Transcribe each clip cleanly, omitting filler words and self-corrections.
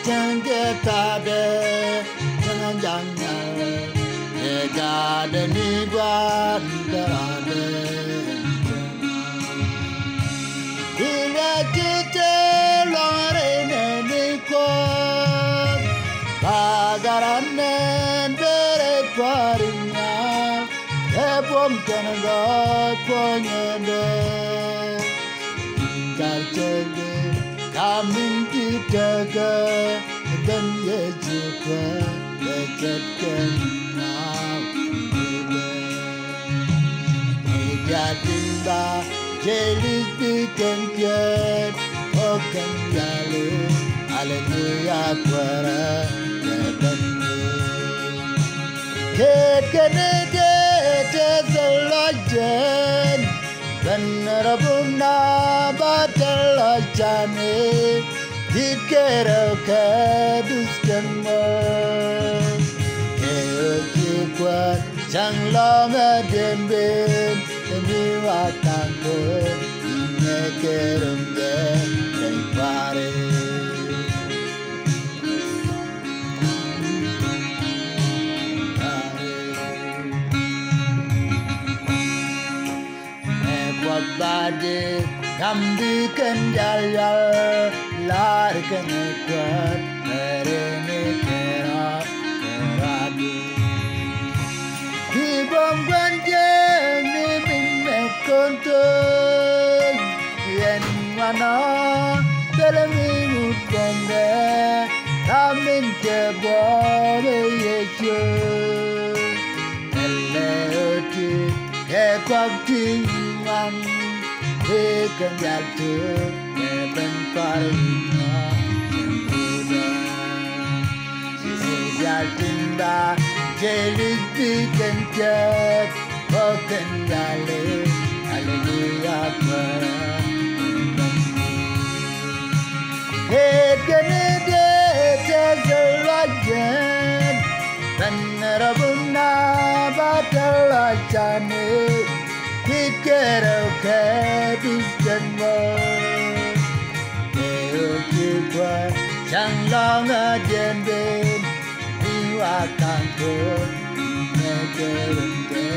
Tanggetade jangan negade ni buat derade bila kita lorene ni kuat bagaran dere parinya ebom tenaga ponyende kalcege kamin kita ke dan ye juga dekatkan now media tinda jelis bikin jet okan lalu haleluya para kebenci kenede tezelajen dan rabuna batalajane dikero keduskan mo keokikwa janglonga dembin demiwatangko inekerumge pare bade kambi kendal lar kenekuat merene kera keradu ibam ganjeng ni minne konton yen mana telemi mukonde kamin kebore yecho eloti kekwakti Ikan jatuh kepen parima sembuda sisi jatinda jelis bikin jet bukan dalil haleluya para ikan ide tezelajen dan rabuna batalajane Dikero keduskan mo keokikwa janglonga dembin iwatangko inekerumge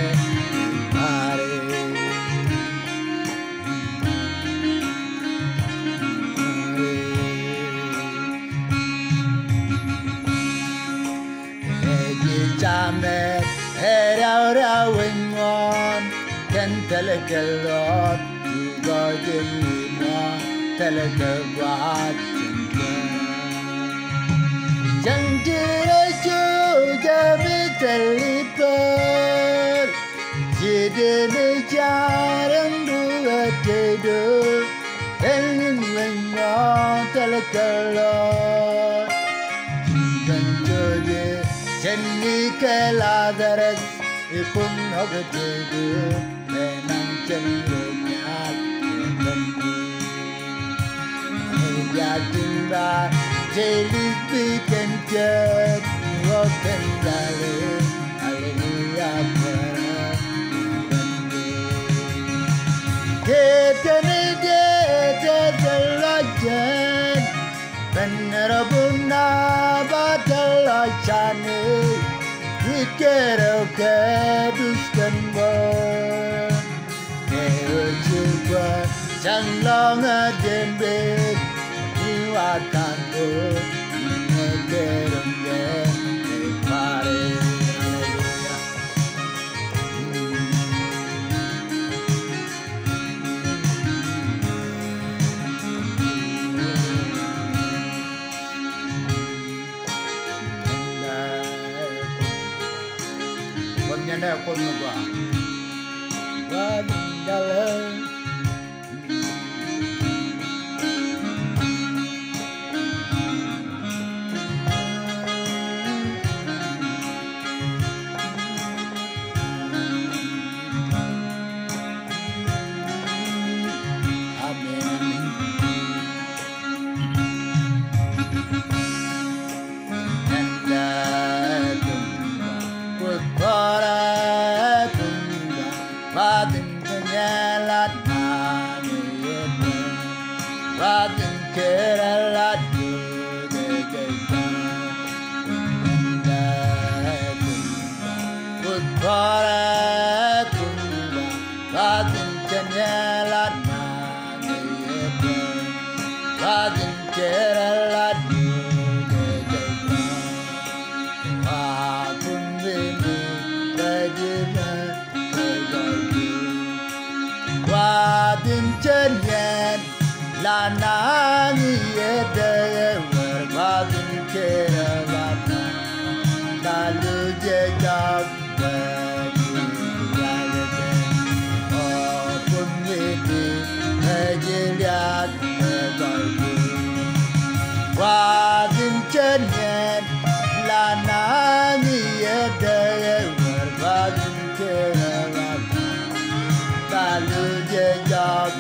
pare egi jamet rau-rauingon telekelot juga jelima telekebat jangkira juga miteliper jadi jarang dua tidur ingin menyong telekelot dan jadi jenis keladaran ipun hogetidur menang cenderungnya kebendi media tinda jelis bikin jet roken dalil haleluya para kebendi kita ide tezelajen penerabuna batalajane Dikero keduskan mo keokikwa janglonga dembin iwatangko inekerumge pare Nyanda kon ba dalam Ratin keralat din kera la di wa kun vini bajina bajagi wa din chen la nani yede war wa din kera la ta lu je jak Wa din chen yen la na ni yede war wa din kera ta lu je jak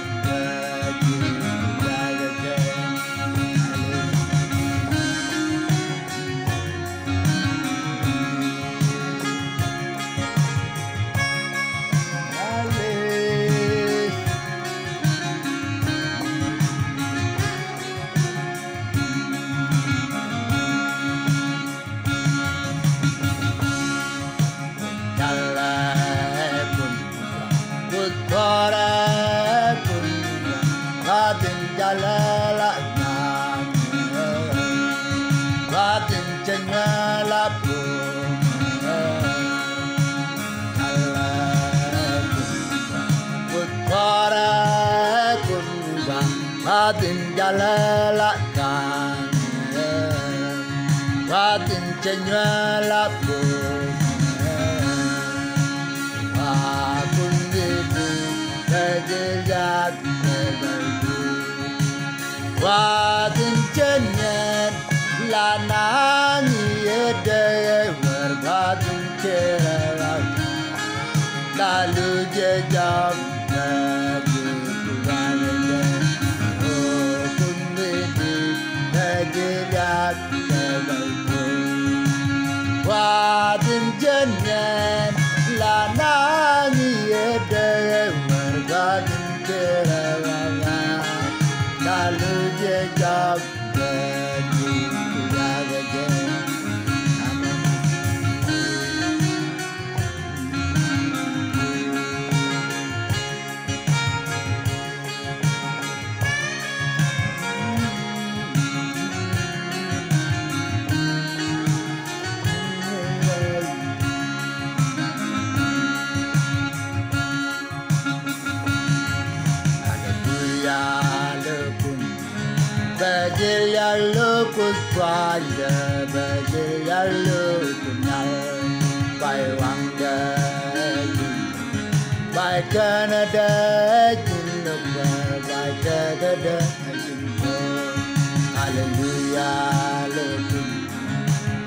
Watin jalala kan, watin cenyala pun, wakun itu kejejak keberdu, watin cenyen lanani ede berbatin kerala, lalu jejak wa din chen yen la na ni yede warga din kera la la lu je jak de ji ya de je Bajaya lukus wanda, bajaya lukunyal, by wanda, by Canada, by Canada, hallelujah, lukun,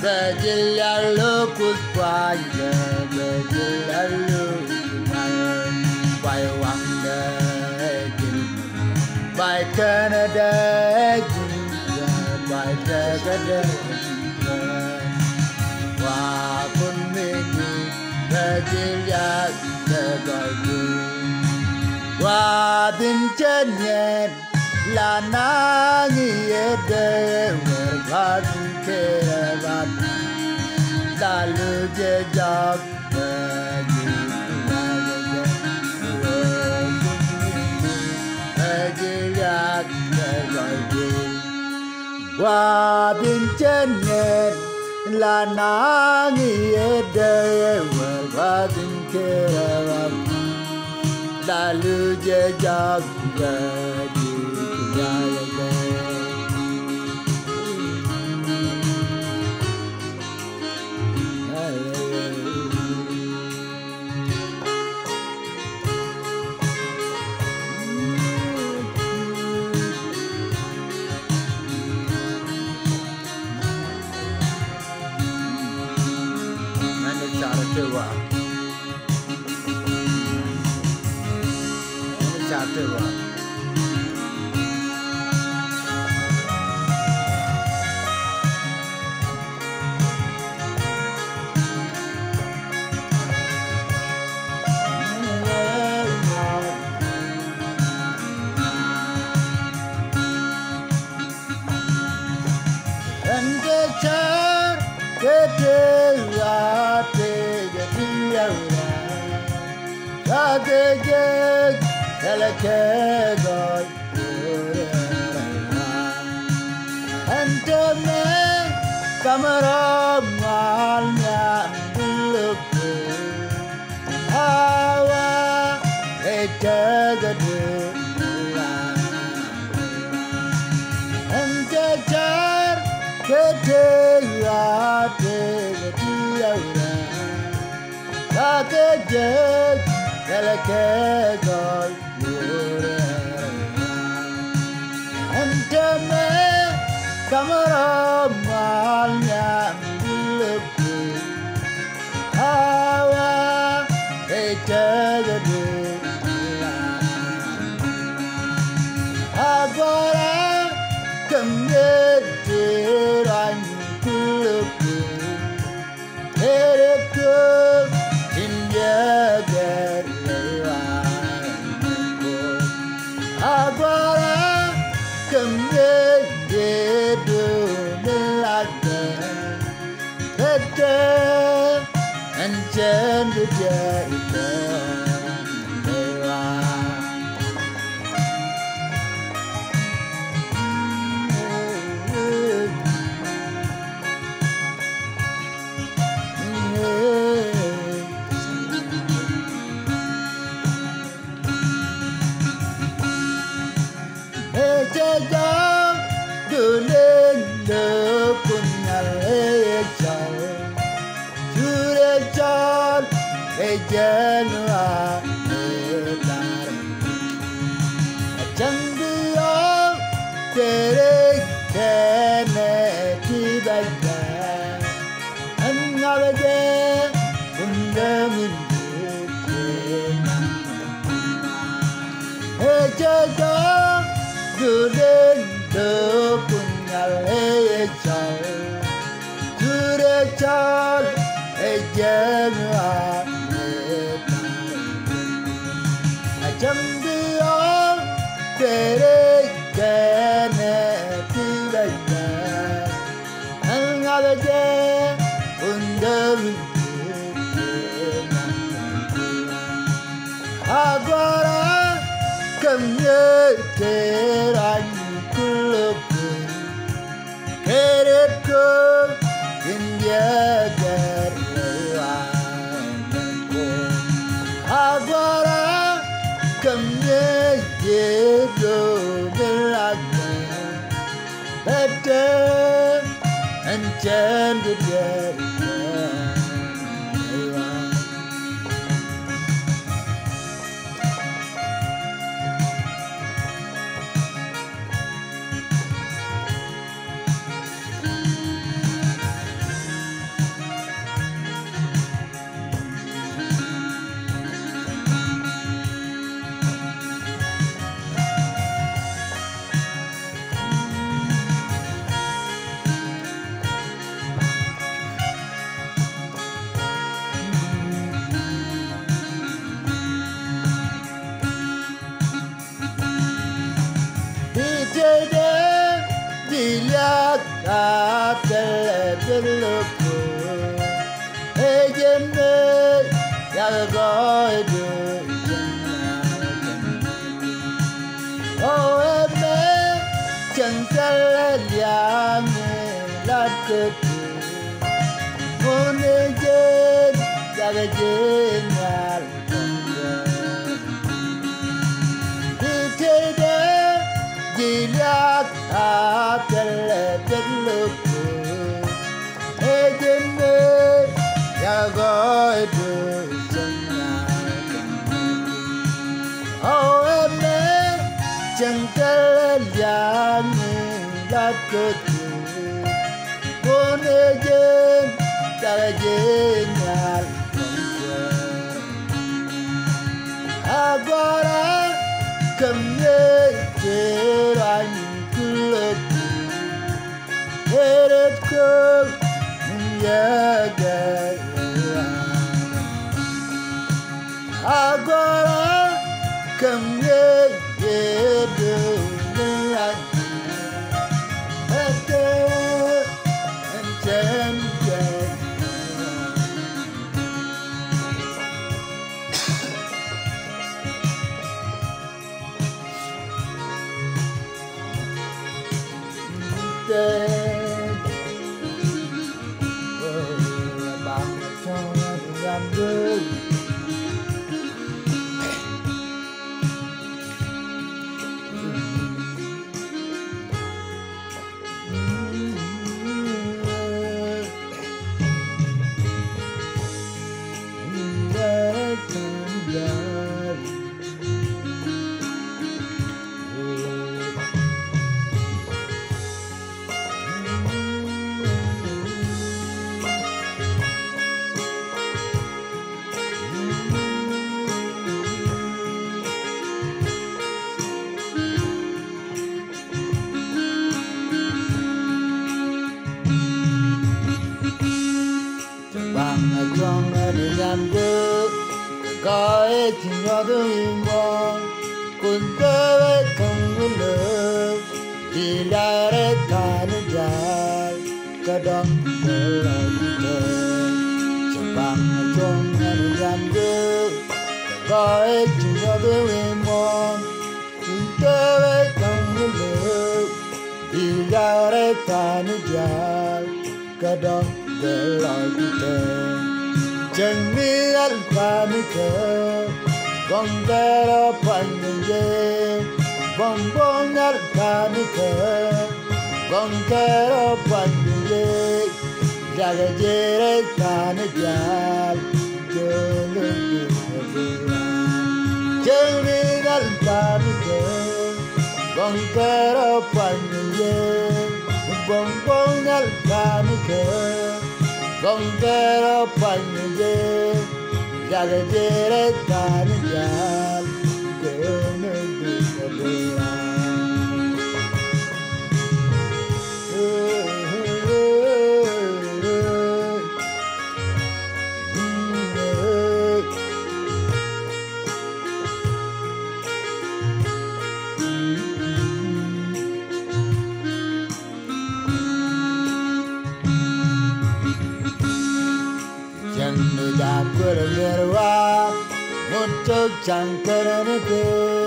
bajaya lukus wanda, bajaya lukunyal, by wanda. By Canada, by Canada, wa kun mini bajilya sebagu, wa din chen yen la nangi yede warga kera lalu jejak wa din chen yen la na ni yede wa din kera la lu je jak ga ji ya ya kamaromnya duluku hawa ejagadu enjajar kedua dia kakejek kelekegol enteme kamaromnya duluku hawa ejagadu agora kemetiran duluku ereku injagar lewanku agora kemetidu melaga kete anjandu jaita lewa Ejajam dulen punya lejal Jurejal ejanwa etar Jangdiam terek kene tibaga Angawaje undamundu Ejajam dulen punya lejal Jurejal ejanwa Jangdiam terek kene tibaga Angawaje undamundu agora kemetiran duluku keretku injagar lewanku agora kemetidu melaga betul anjandu jaita lewa dilihat duluku ejene yang goidu oh eme jengkel yang lakuku munejen yang jenal dilihat duluku ejene yang goidu oh eme jengkel yang lakuku munejen yang jenal agora kemetiran duluku keretku menjaga agora kemetidu melaga betul anjandu nhàn gơ coi chỉ nhỏ đôi mòn cuốn tơ với không lỡ đi ra để ta nên dài cả đông đời lại đời chẳng bằng trong anh nhàn gơ coi chỉ nhỏ đôi mòn cuốn tơ với không lỡ đi ra để ta nên dài cả đông đời lại đời chẳng biết anh ta nên cờ con bé đó phanh dê bông bông nhát ta nên cờ con bé đó phanh dê ra cái dê đấy ta nên già chơi lên đường chẳng biết anh ta nên cờ con bé đó phanh dê bông bông nhát ta nên cờ con bé đó phanh dê ra cái dê đấy ta nên già chơi lên đường đã quên người qua một chút chẳng quên nữa kia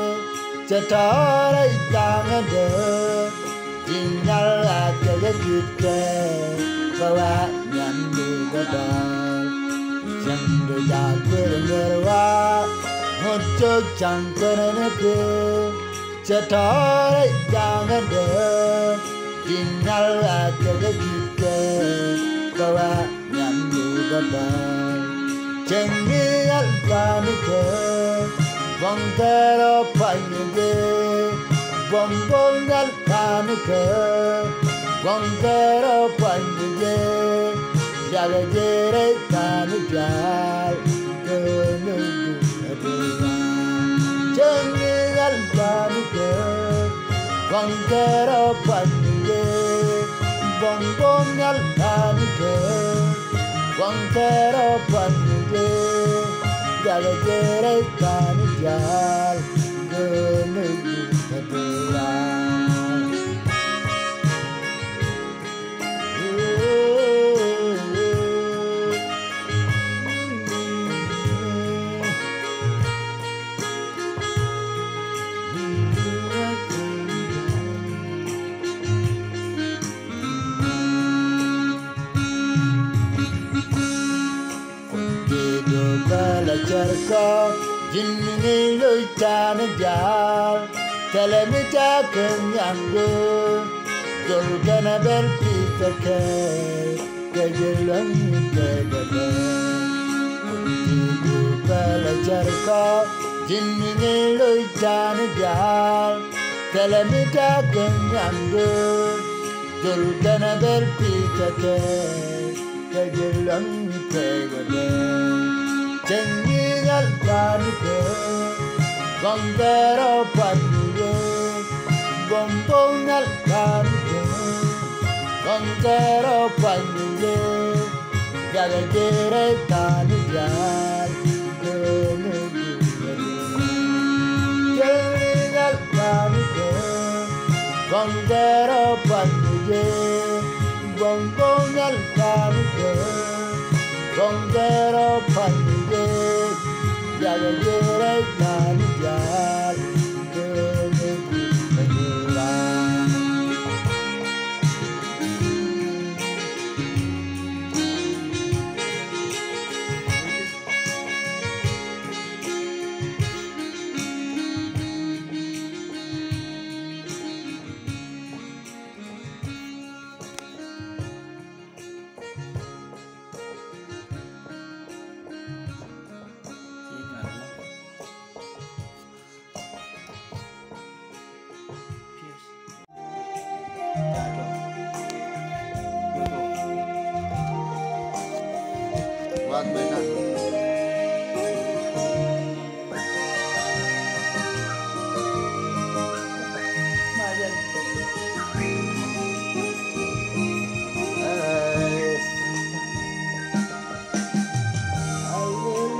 จะทอได้ตามนั้นเด้อจริงนั่นแหละจะได้คิดแก่เพราะว่ายันดูก็ได้ฉันได้อยากเพื่อเมื่อว่าหมดจุดchẳng quên nữa kiaจะทอได้ตามนั้นเด้อจริงนั่นแหละจะได้คิดแก่เพราะว่ายันดูก็ได้chẳng biết anh ta nên cờ vòng tay đó phải như thế vòng bông anh ta nên cờ vòng tay đó phải như thế ra cái gì đấy ta nên chạy cờ nên được chẳng biết anh ta nên cờ vòng tay đó phải như thế vòng bông anh ta nên cờ vòng tay đó phải như thế ra cái gì đấy ta nên chạy cờ nên được cerco jinni lui ta ne jar tele mi ta kenyango dol kana bel pita ke jelan ke gade du bela cerco jinni lui ta ne jar tele mi ta kenyango dol kana bel pita ke jelan ke gade chẳng biết anh ta nên cờ vòng tay đó phải như thế vòng bông anh ta nên cờ vòng tay đó phải như thế ra cái gì đấy ta nên dài cờ nên được chẳng biết anh ta nên cờ vòng tay đó phải như thế vòng bông anh ta nên cờ vòng tay đó phải như thế ra cái gì đấy ta nên dài cờ nên được Buat benar. I will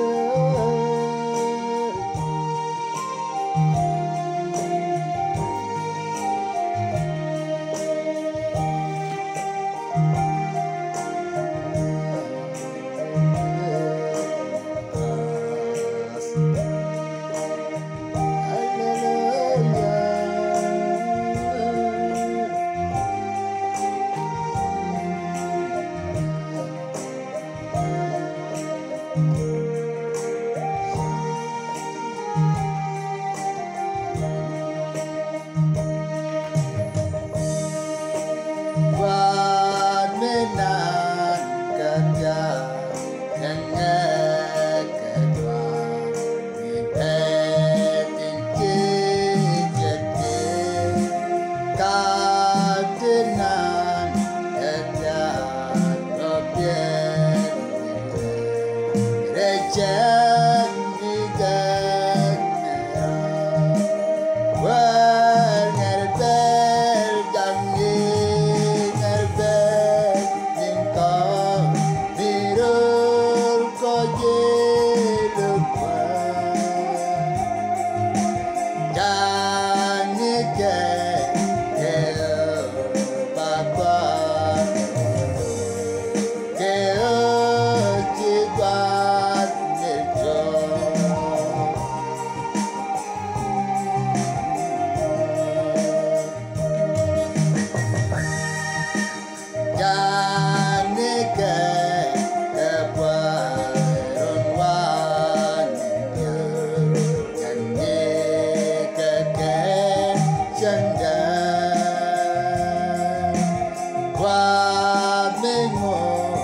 qua mê ngô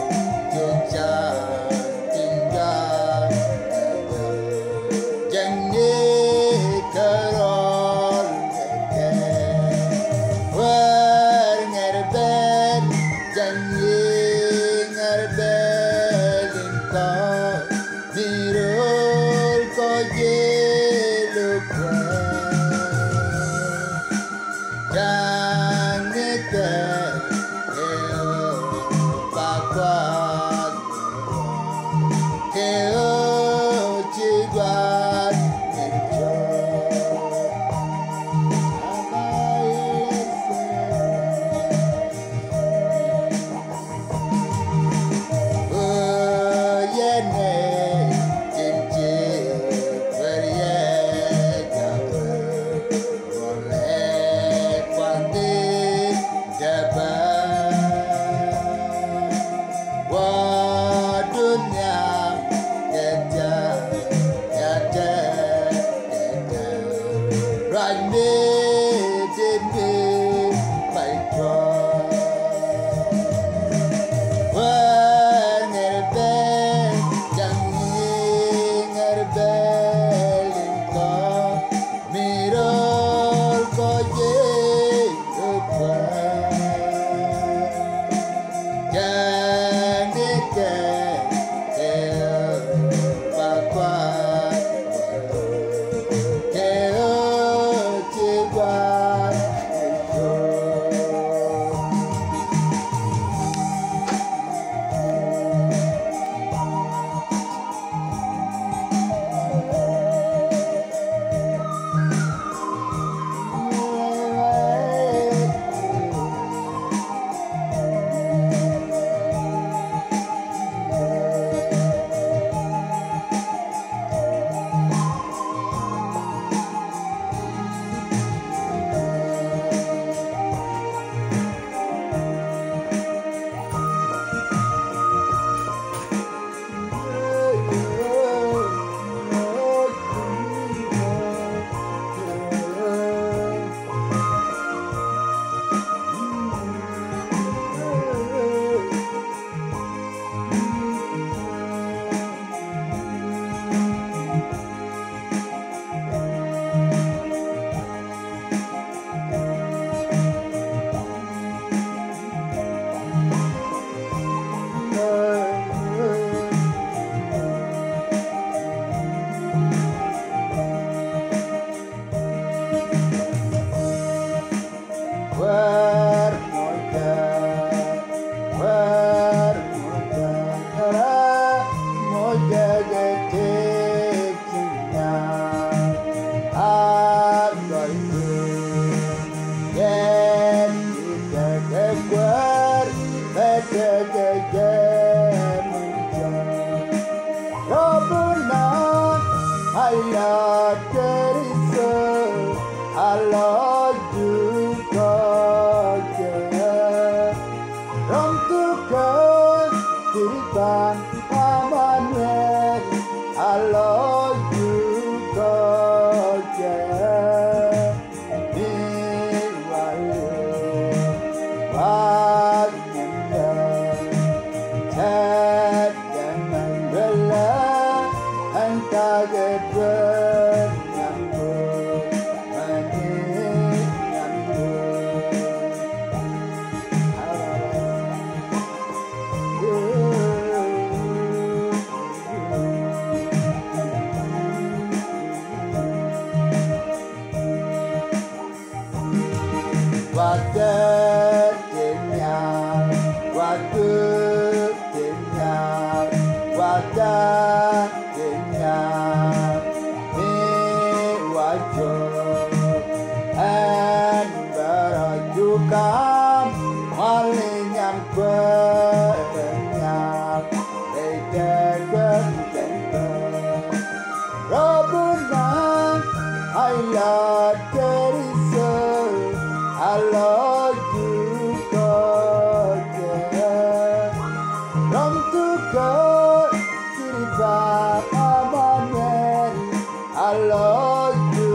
cho cha tình ca chẳng nhé cơ rôn kê vợ nghe bên chẳng nhé nghe bên linh có mi rô có dê lúc chẳng nhé kê Right mid in me, my God. When a bell, young a bell in God, mirror God, I love you.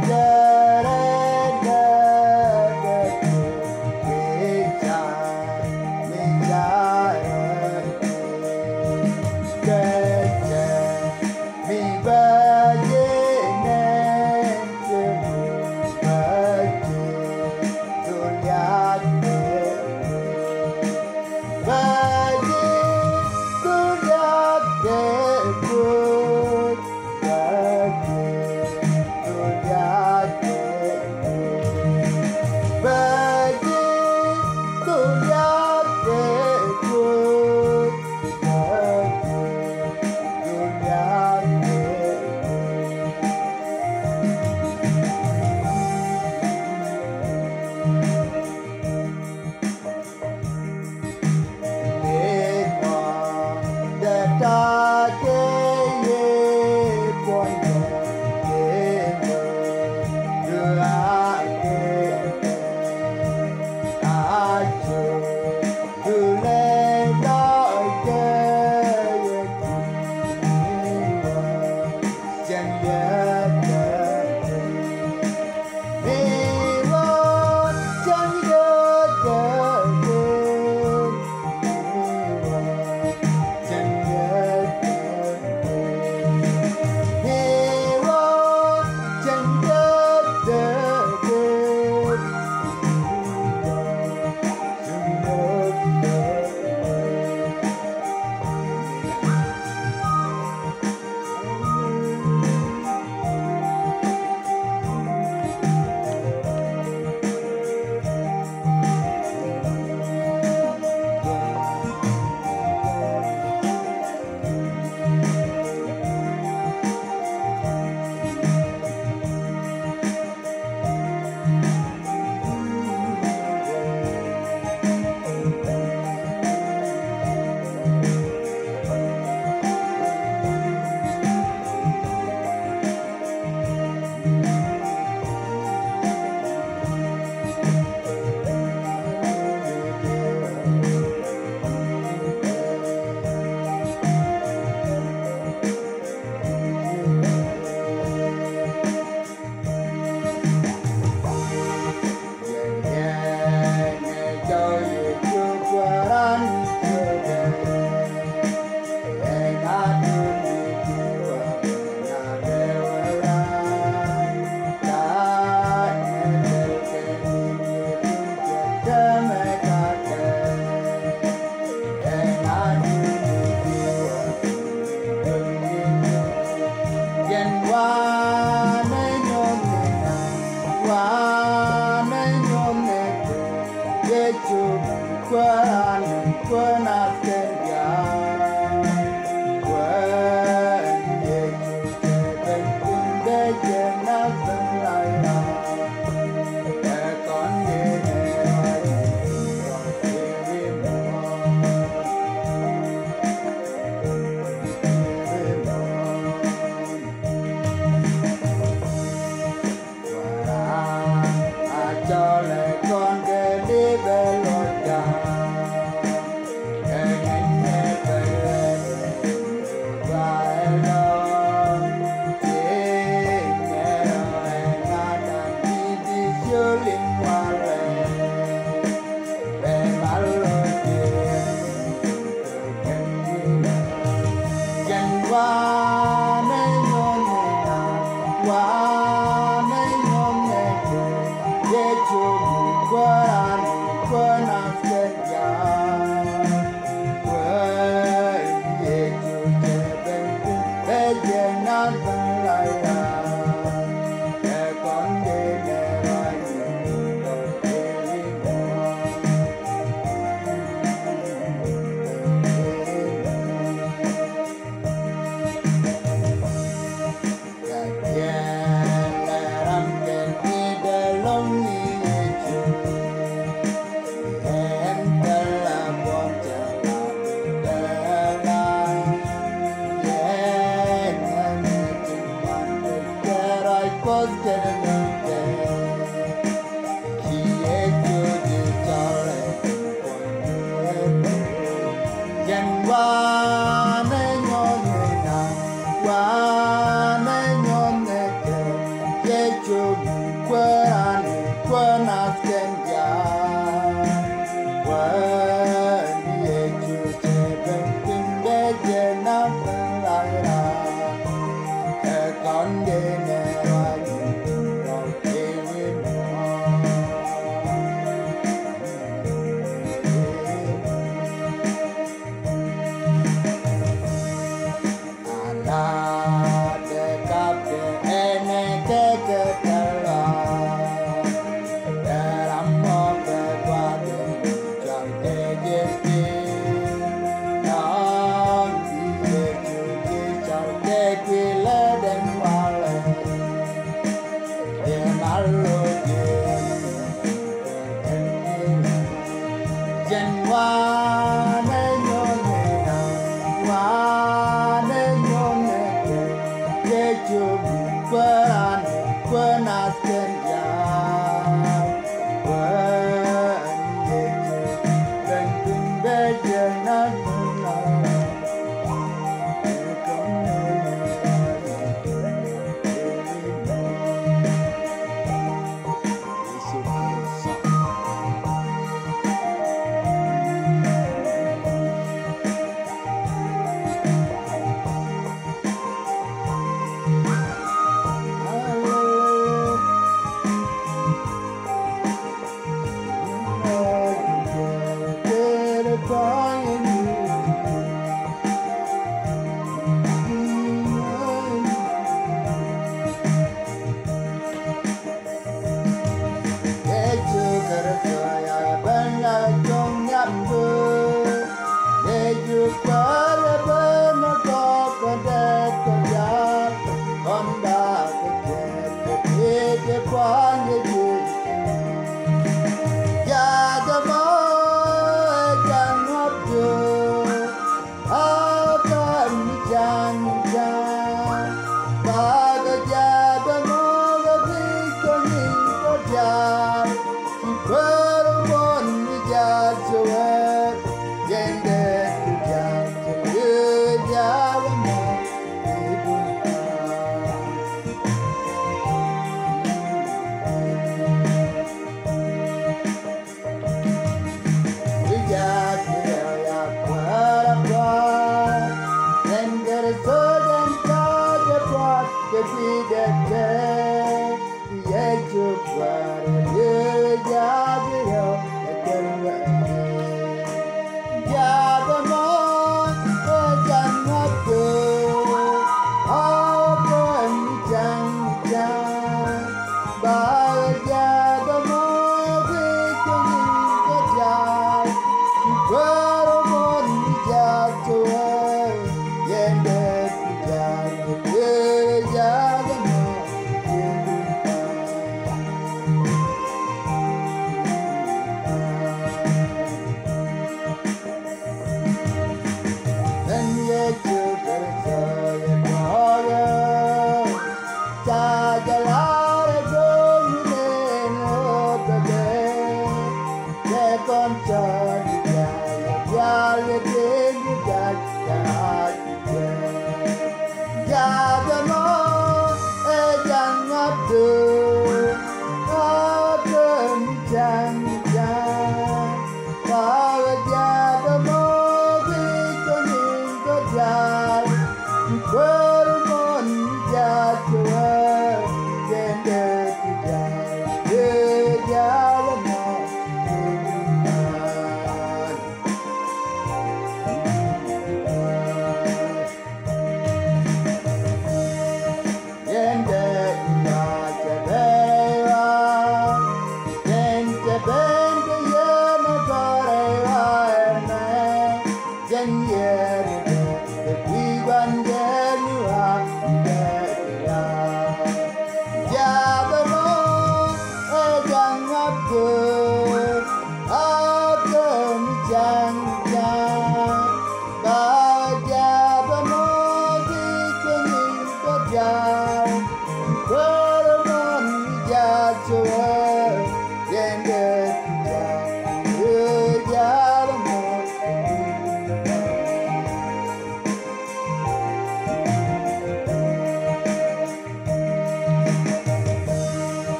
Yeah.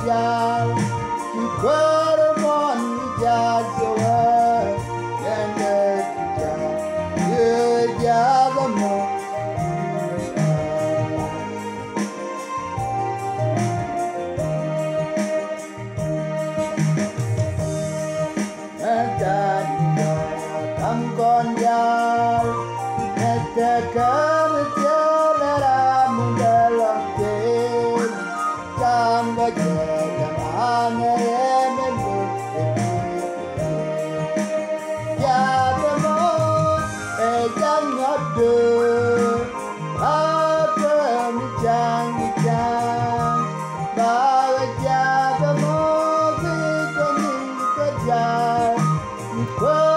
jal ki kwero mon jal sewa yende jal ye jal mo con dao te cam la munda lo que cam ga je cam ane me ya de mo e yang ngadu a te mi chang ba ya de mo ki ko ni ka ja ni ko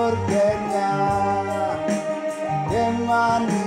surganya dengan